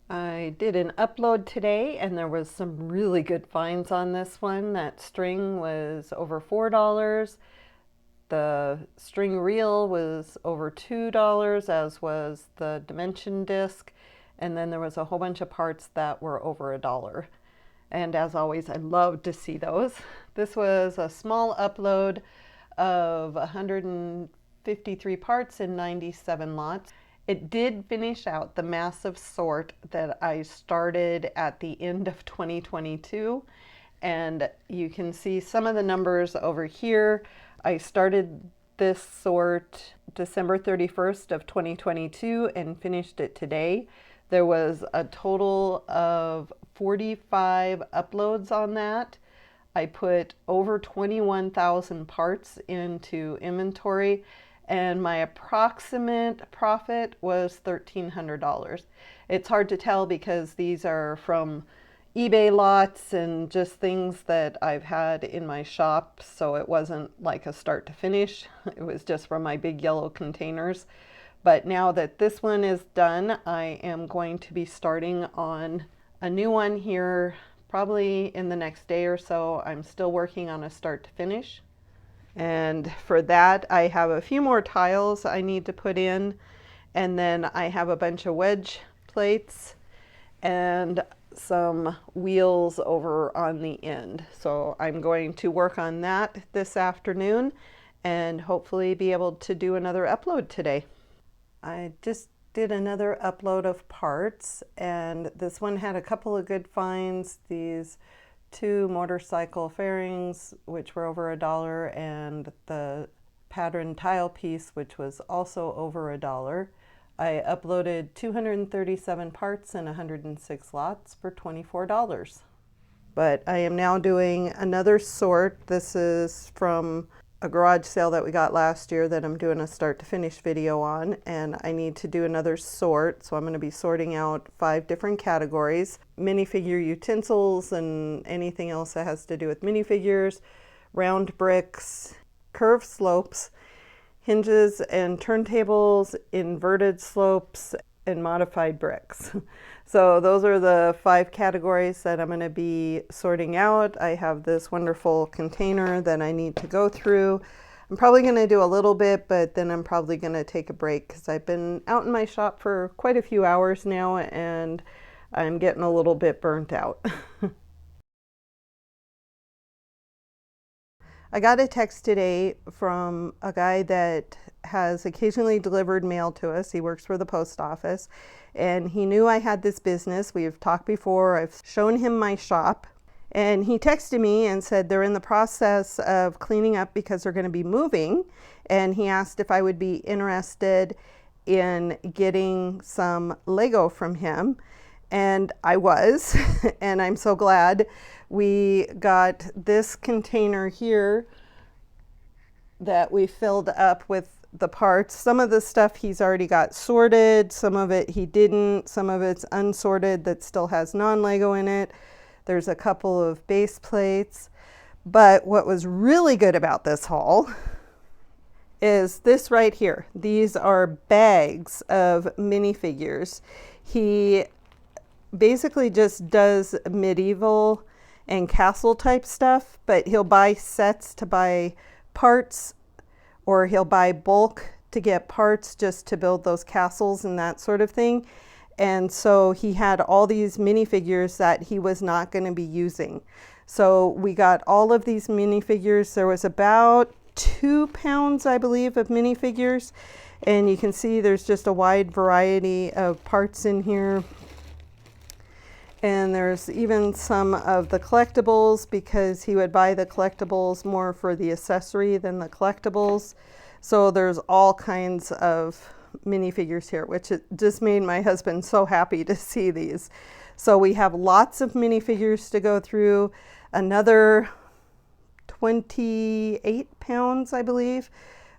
I did an upload today and there was some really good finds on this one. That string was over $4. The string reel was over $2, as was the dimension disc. And then there was a whole bunch of parts that were over $1. And as always, I love to see those. This was a small upload of 153 parts in 97 lots. It did finish out the massive sort that I started at the end of 2022. And you can see some of the numbers over here. I started this sort December 31st of 2022 and finished it today. There was a total of 45 uploads on that. I put over 21,000 parts into inventory and my approximate profit was $1,300. It's hard to tell because these are from eBay lots and just things that I've had in my shop, so it wasn't like a start to finish. It was just from my big yellow containers. But now that this one is done, I am going to be starting on a new one here probably in the next day or so. I'm still working on a start to finish. And for that, I have a few more tiles I need to put in. And then I have a bunch of wedge plates and some wheels over on the end. So I'm going to work on that this afternoon and hopefully be able to do another upload today. I just did another upload of parts, and this one had a couple of good finds. These two motorcycle fairings, which were over $1, and the pattern tile piece, which was also over $1. I uploaded 237 parts and 106 lots for $24. But I am now doing another sort. This is from a garage sale that we got last year that I'm doing a start to finish video on, and I need to do another sort. So I'm going to be sorting out 5 different categories: minifigure utensils and anything else that has to do with minifigures, round bricks, curved slopes, hinges and turntables, inverted slopes, and modified bricks. So those are the 5 categories that I'm going to be sorting out. I have this wonderful container that I need to go through. I'm probably going to do a little bit, but then I'm probably going to take a break because I've been out in my shop for quite a few hours now and I'm getting a little bit burnt out. I got a text today from a guy that has occasionally delivered mail to us. He works for the post office, and he knew I had this business. We've talked before. I've shown him my shop, and he texted me and said they're in the process of cleaning up because they're going to be moving, and he asked if I would be interested in getting some Lego from him. And I was, and I'm so glad. We got this container here that we filled up with the parts. Some of the stuff he's already got sorted, some of it he didn't, some of it's unsorted that still has non-Lego in it. There's a couple of base plates. But what was really good about this haul is this right here. These are bags of minifigures. He basically just does medieval and castle type stuff, but he'll buy sets to buy parts, or he'll buy bulk to get parts just to build those castles and that sort of thing. And so he had all these minifigures that he was not going to be using. So we got all of these minifigures. There was about 2 pounds, I believe, of minifigures. And you can see there's just a wide variety of parts in here. And there's even some of the collectibles, because he would buy the collectibles more for the accessory than the collectibles. So there's all kinds of minifigures here, which it just made my husband so happy to see these. So we have lots of minifigures to go through. Another 28 pounds, I believe,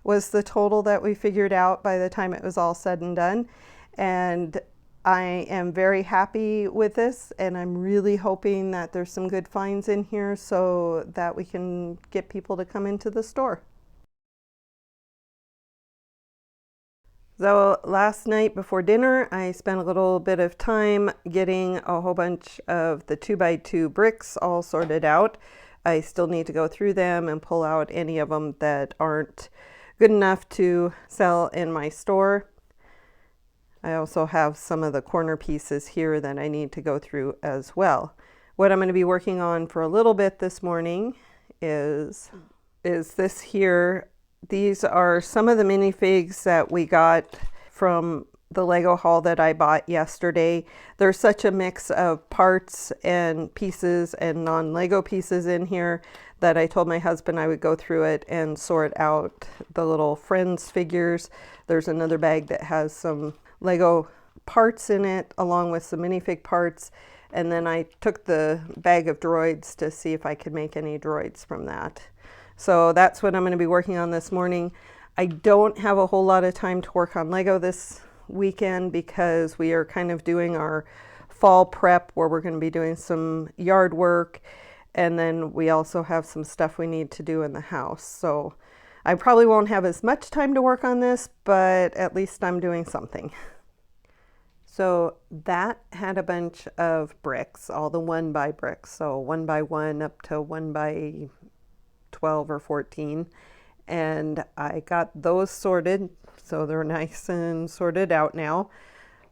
was the total that we figured out by the time it was all said and done. And I am very happy with this, and I'm really hoping that there's some good finds in here so that we can get people to come into the store. So last night before dinner, I spent a little bit of time getting a whole bunch of the 2x2 bricks all sorted out. I still need to go through them and pull out any of them that aren't good enough to sell in my store. I also have some of the corner pieces here that I need to go through as well. What I'm going to be working on for a little bit this morning is this here. These are some of the minifigs that we got from the Lego haul that I bought yesterday. There's such a mix of parts and pieces and non-Lego pieces in here that I told my husband I would go through it and sort out the little Friends figures. There's another bag that has some Lego parts in it along with some minifig parts. And then I took the bag of droids to see if I could make any droids from that. So that's what I'm going to be working on this morning. I don't have a whole lot of time to work on Lego this weekend because we are kind of doing our fall prep where we're going to be doing some yard work, and then we also have some stuff we need to do in the house. So I probably won't have as much time to work on this, but at least I'm doing something. So that had a bunch of bricks, all the 1x bricks, so 1x1 up to 1x12 or 14, and I got those sorted, so they're nice and sorted out now.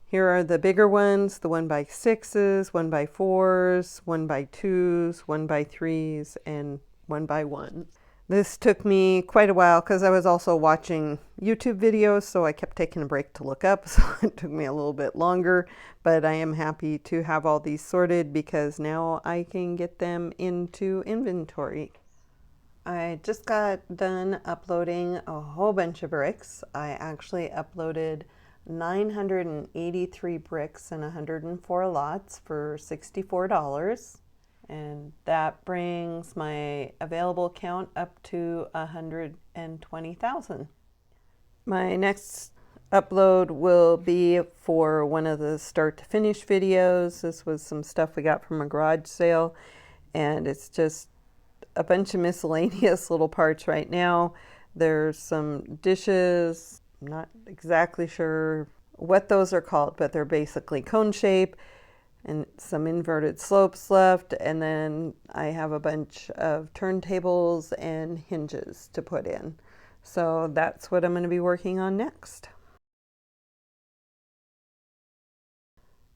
Here are the bigger ones, the 1x6s, 1x4s, 1x2s, 1x3s, and 1x1s. This took me quite a while because I was also watching YouTube videos, so I kept taking a break to look up, so it took me a little bit longer, but I am happy to have all these sorted because now I can get them into inventory. I just got done uploading a whole bunch of bricks. I actually uploaded 983 bricks and 104 lots for $64. And that brings my available count up to 120,000. My next upload will be for one of the start to finish videos. This was some stuff we got from a garage sale, and it's just a bunch of miscellaneous little parts right now. There's some dishes. I'm not exactly sure what those are called, but they're basically cone shape, and some inverted slopes left, and then I have a bunch of turntables and hinges to put in. So that's what I'm going to be working on next.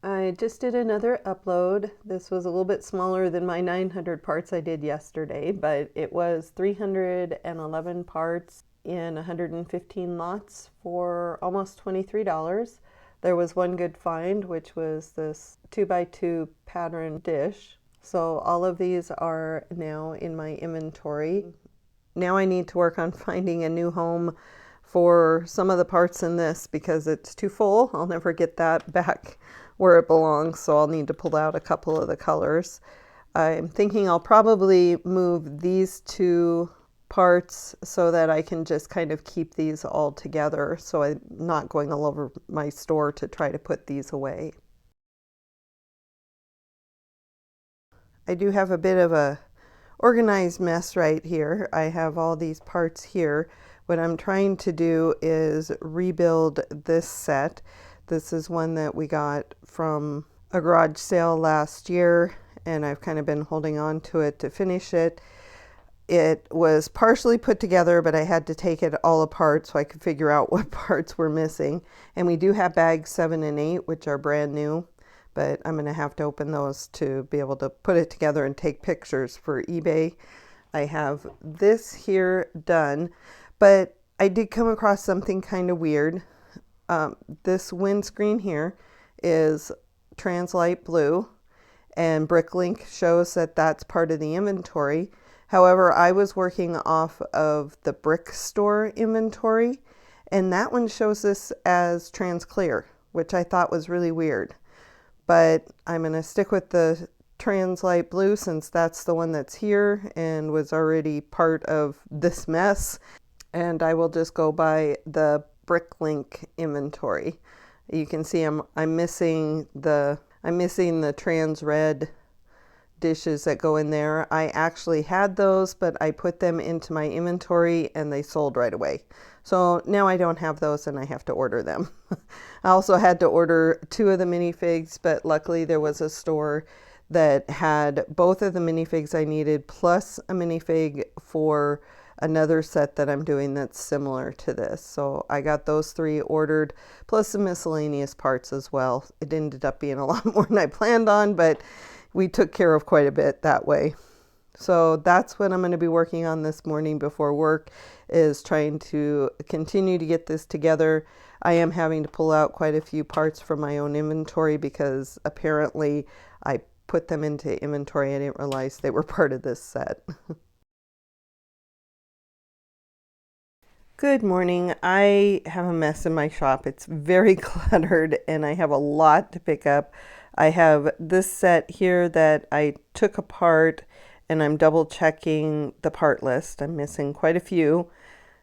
I just did another upload. This was a little bit smaller than my 900 parts I did yesterday, but it was 311 parts in 115 lots for almost $23. There was one good find, which was this 2x2 pattern dish. So all of these are now in my inventory. Now I need to work on finding a new home for some of the parts in this because it's too full. I'll never get that back where it belongs, so I'll need to pull out a couple of the colors. I'm thinking I'll probably move these two parts so that I can just kind of keep these all together, so I'm not going all over my store to try to put these away. I do have a bit of a organized mess right here. I have all these parts here. What I'm trying to do is rebuild this set. This is one that we got from a garage sale last year, and I've kind of been holding on to it to finish it. It was partially put together, but I had to take it all apart so I could figure out what parts were missing. And we do have bags 7 and 8, which are brand new, but I'm going to have to open those to be able to put it together and take pictures for eBay. I have this here done, but I did come across something kind of weird. This windscreen here is Translight Blue, and Bricklink shows that that's part of the inventory. However, I was working off of the brick store inventory, and that one shows this as trans clear, which I thought was really weird. But I'm going to stick with the Translight Blue since that's the one that's here and was already part of this mess. And I will just go by the Bricklink inventory. You can see I'm missing the trans red dishes that go in there. I actually had those, but I put them into my inventory and they sold right away. So now I don't have those and I have to order them. I also had to order 2 of the minifigs, but luckily there was a store that had both of the minifigs I needed plus a minifig for another set that I'm doing that's similar to this. So I got those 3 ordered, plus some miscellaneous parts as well. It ended up being a lot more than I planned on, but we took care of quite a bit that way. So that's what I'm going to be working on this morning before work, is trying to continue to get this together. I am having to pull out quite a few parts from my own inventory because apparently I put them into inventory. I didn't realize they were part of this set. Good morning. I have a mess in my shop. It's very cluttered and I have a lot to pick up. I have this set here that I took apart and I'm double checking the part list. I'm missing quite a few.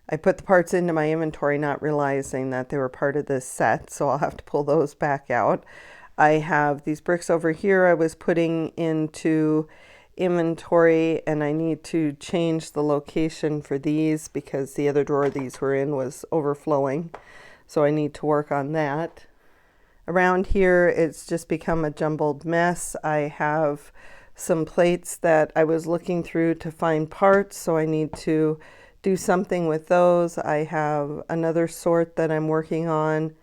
I put the parts into my inventory not realizing that they were part of this set, so I'll have to pull those back out. I have these bricks over here I was putting into inventory, and I need to change the location for these because the other drawer these were in was overflowing, so I need to work on that. Around here it's just become a jumbled mess. I have some plates that I was looking through to find parts, so I need to do something with those. I have another sort that I'm working on,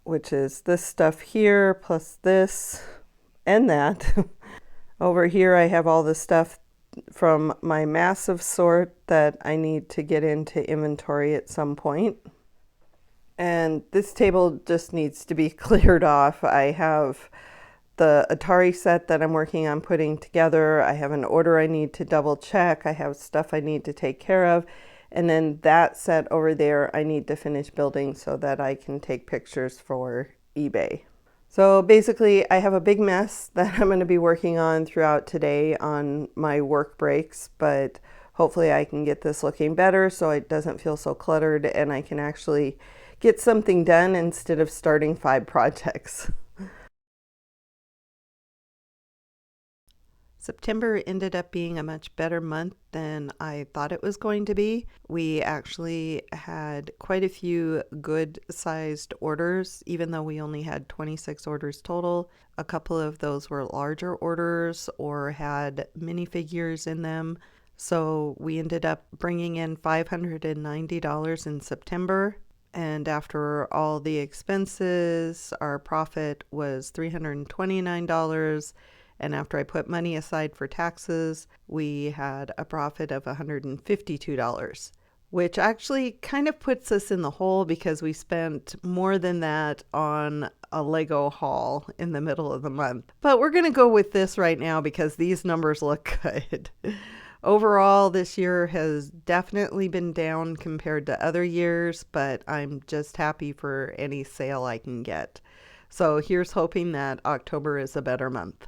which is this stuff here plus this and that. Over here I have all the stuff from my massive sort that I need to get into inventory at some point. And this table just needs to be cleared off. I have the Atari set that I'm working on putting together. I have an order I need to double check. I have stuff I need to take care of. And then that set over there I need to finish building so that I can take pictures for eBay. So basically I have a big mess that I'm going to be working on throughout today on my work breaks, but hopefully I can get this looking better so it doesn't feel so cluttered and I can actually get something done instead of starting 5 projects. September ended up being a much better month than I thought it was going to be. We actually had quite a few good sized orders, even though we only had 26 orders total. A couple of those were larger orders or had minifigures in them. So we ended up bringing in $590 in September. And after all the expenses, our profit was $329. And after I put money aside for taxes, we had a profit of $152, which actually kind of puts us in the hole because we spent more than that on a Lego haul in the middle of the month. But we're going to go with this right now because these numbers look good. Overall, this year has definitely been down compared to other years, but I'm just happy for any sale I can get. So here's hoping that October is a better month.